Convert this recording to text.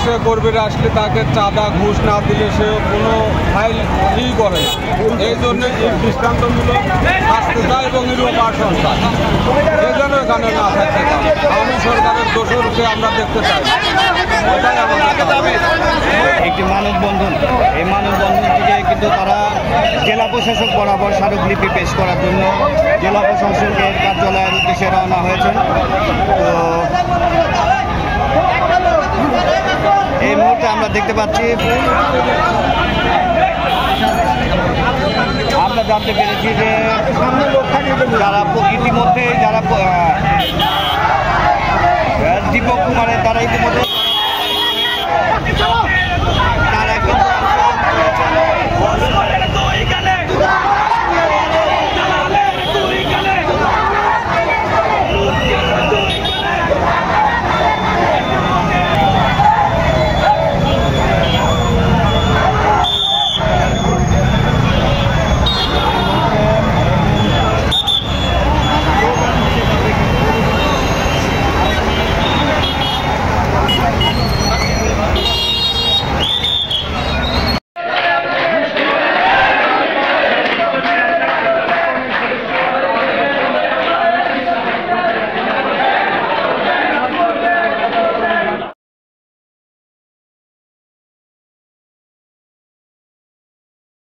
অফিসে কর্মীরা আসলে তাকে চাঁদা ঘুষ না দিলে সে কোনো ফাইল করে না। এই জন্য এই দৃষ্টান্তমূলক শাস্তি চায় এবং নিরুপাশন চায়। এই জন্য এখানে না থাকতে চায়। আওয়ামী সরকারের দোষরকে আমরা দেখতে চাই। এটাই আমাদের একটি মানববন্ধন, এই মানববন্ধন থেকে কিন্তু তারা জেলা প্রশাসক বরাবর স্মারকলিপি পেশ করার জন্য জেলা প্রশাসকের কার্যালয়ের উদ্দেশ্যে রওনা হয়েছেন। তো এই মুহূর্তে আমরা দেখতে পাচ্ছি, আমরা জানতে পেরেছি যে যারা ইতিমধ্যে দীপক কুমারের দ্বারা ইতিমধ্যে